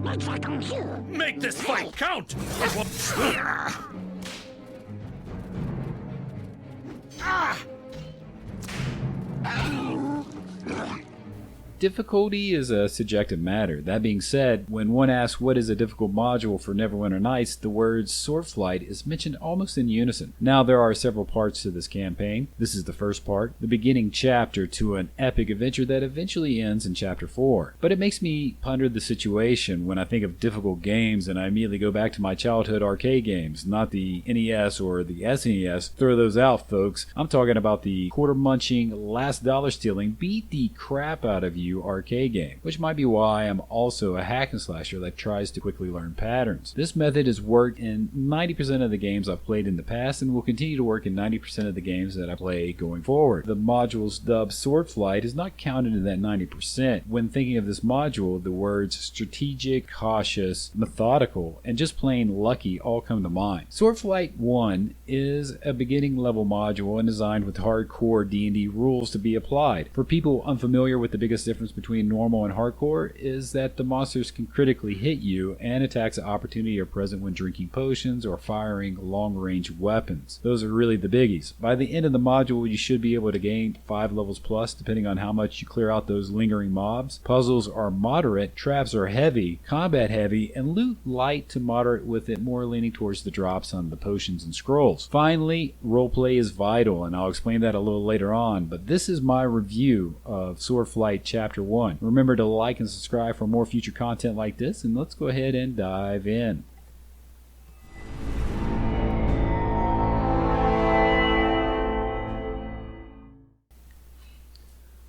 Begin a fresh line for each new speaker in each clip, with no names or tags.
Make this fight count!
Difficulty is a subjective matter. That being said, when one asks what is a difficult module for Neverwinter Nights, the word Swordflight is mentioned almost in unison. Now, there are several parts to this campaign. This is the first part, the beginning chapter to an epic adventure that eventually ends in chapter 4. But it makes me ponder the situation when I think of difficult games, and I immediately go back to my childhood arcade games, not the NES or the SNES. Throw those out, folks. I'm talking about the quarter-munching, last dollar stealing, beat the crap out of you arcade game, which might be why I'm also a hack and slasher that tries to quickly learn patterns. This method has worked in 90% of the games I've played in the past and will continue to work in 90% of the games that I play going forward. The module's dubbed Swordflight is not counted in that 90%. When thinking of this module, the words strategic, cautious, methodical, and just plain lucky all come to mind. Swordflight 1 is a beginning level module and designed with hardcore D&D rules to be applied. For people unfamiliar with the biggest difference between normal and hardcore is that the monsters can critically hit you, and attacks of opportunity are present when drinking potions or firing long-range weapons. Those are really the biggies. By the end of the module, you should be able to gain 5 levels plus depending on how much you clear out those lingering mobs. Puzzles are moderate, traps are heavy, combat heavy, and loot light to moderate, with it more leaning towards the drops on the potions and scrolls. Finally, roleplay is vital, and I'll explain that a little later on, but this is my review of Swordflight Chapter 1. Remember to like and subscribe for more future content like this, and let's go ahead and dive in.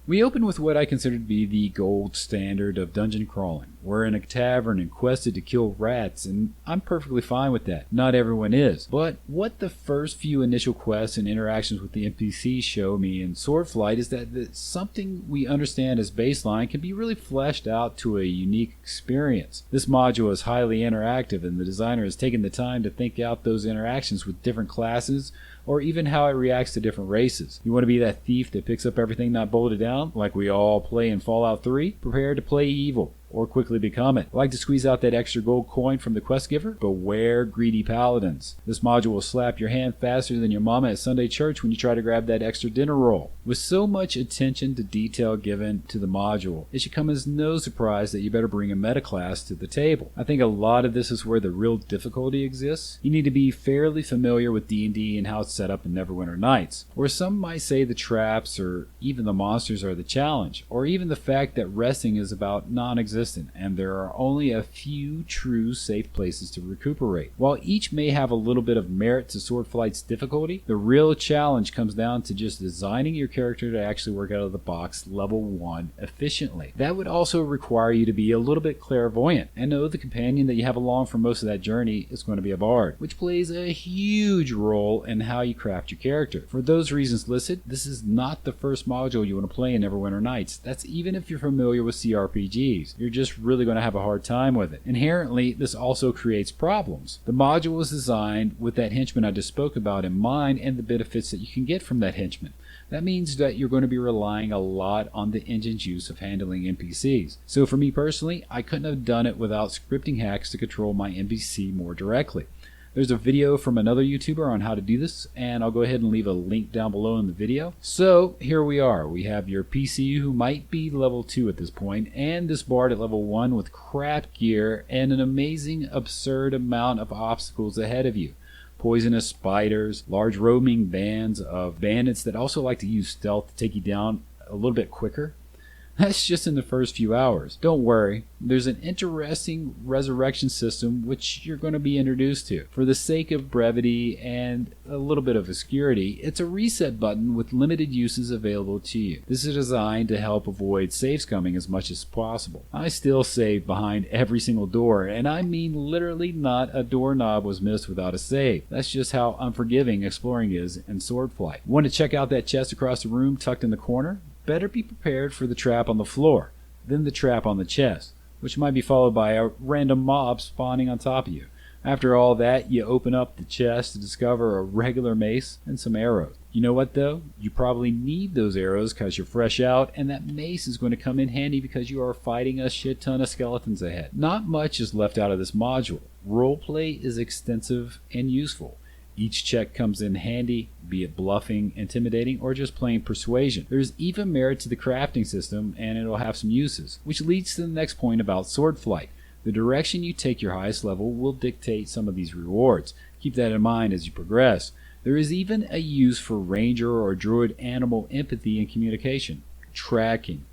We open with what I consider to be the gold standard of dungeon crawling. We're in a tavern and quested to kill rats, and I'm perfectly fine with that. Not everyone is. But what the first few initial quests and interactions with the NPCs show me in Swordflight is that something we understand as baseline can be really fleshed out to a unique experience. This module is highly interactive, and the designer has taken the time to think out those interactions with different classes, or even how it reacts to different races. You want to be that thief that picks up everything not bolted down, like we all play in Fallout 3? Prepare to play evil, or quickly become it. Like to squeeze out that extra gold coin from the quest giver? Beware greedy paladins. This module will slap your hand faster than your mama at Sunday church when you try to grab that extra dinner roll. With so much attention to detail given to the module, it should come as no surprise that you better bring a meta class to the table. I think a lot of this is where the real difficulty exists. You need to be fairly familiar with D&D and how it's set up in Neverwinter Nights. Or some might say the traps or even the monsters are the challenge, or even the fact that resting is about non-existent, and there are only a few true safe places to recuperate. While each may have a little bit of merit to Swordflight's difficulty, the real challenge comes down to just designing your character to actually work out of the box level 1 efficiently. That would also require you to be a little bit clairvoyant and know the companion that you have along for most of that journey is going to be a bard, which plays a huge role in how you craft your character. For those reasons listed, this is not the first module you want to play in Neverwinter Nights. That's even if you're familiar with CRPGs. You're just really going to have a hard time with it. Inherently, this also creates problems. The module is designed with that henchman I just spoke about in mind and the benefits that you can get from that henchman. That means that you're going to be relying a lot on the engine's use of handling NPCs. So for me personally, I couldn't have done it without scripting hacks to control my NPC more directly. There's a video from another YouTuber on how to do this, and I'll go ahead and leave a link down below in the video. So here we are. We have your PC who might be level 2 at this point, and this bard at level 1 with crap gear and an amazing, absurd amount of obstacles ahead of you. Poisonous spiders, large roaming bands of bandits that also like to use stealth to take you down a little bit quicker. That's just in the first few hours. Don't worry, there's an interesting resurrection system which you're going to be introduced to. For the sake of brevity and a little bit of obscurity, it's a reset button with limited uses available to you. This is designed to help avoid save scumming as much as possible. I still save behind every single door, and I mean literally not a doorknob was missed without a save. That's just how unforgiving exploring is in Swordflight. Want to check out that chest across the room tucked in the corner? Better be prepared for the trap on the floor, then the trap on the chest, which might be followed by a random mob spawning on top of you. After all that, you open up the chest to discover a regular mace and some arrows. You know what though? You probably need those arrows because you're fresh out, and that mace is going to come in handy because you are fighting a shit ton of skeletons ahead. Not much is left out of this module. Roleplay is extensive and useful. Each check comes in handy, be it bluffing, intimidating, or just plain persuasion. There's even merit to the crafting system, and it'll have some uses, which leads to the next point about Swordflight. The direction you take your highest level will dictate some of these rewards. Keep that in mind as you progress. There is even a use for ranger or druid animal empathy and communication. Tracking.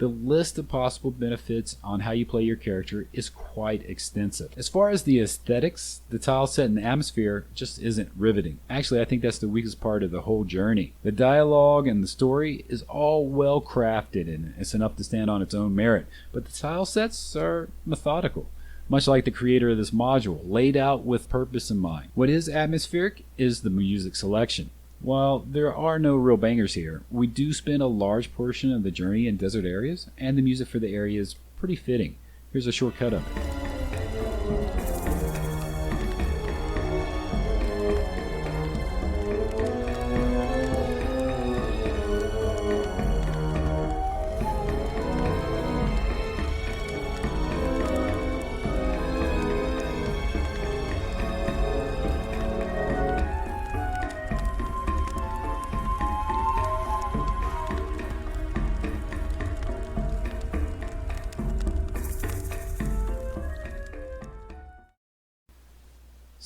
The list of possible benefits on how you play your character is quite extensive. As far as the aesthetics, the tile set and the atmosphere just isn't riveting. Actually, I think that's the weakest part of the whole journey. The dialogue and the story is all well crafted and it's enough to stand on its own merit, but the tile sets are methodical. Much like the creator of this module, laid out with purpose in mind. What is atmospheric is the music selection. While there are no real bangers here, we do spend a large portion of the journey in desert areas, and the music for the area is pretty fitting. Here's a short cut of it.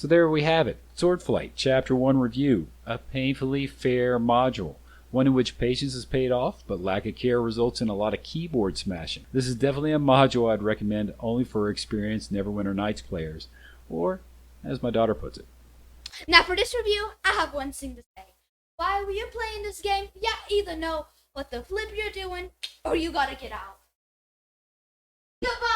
So there we have it, Swordflight, Chapter 1 Review, a painfully fair module, one in which patience is paid off, but lack of care results in a lot of keyboard smashing. This is definitely a module I'd recommend only for experienced Neverwinter Nights players, or, as my daughter puts it.
Now for this review, I have one thing to say. While you're playing this game, you either know what the flip you're doing, or you gotta get out. Goodbye!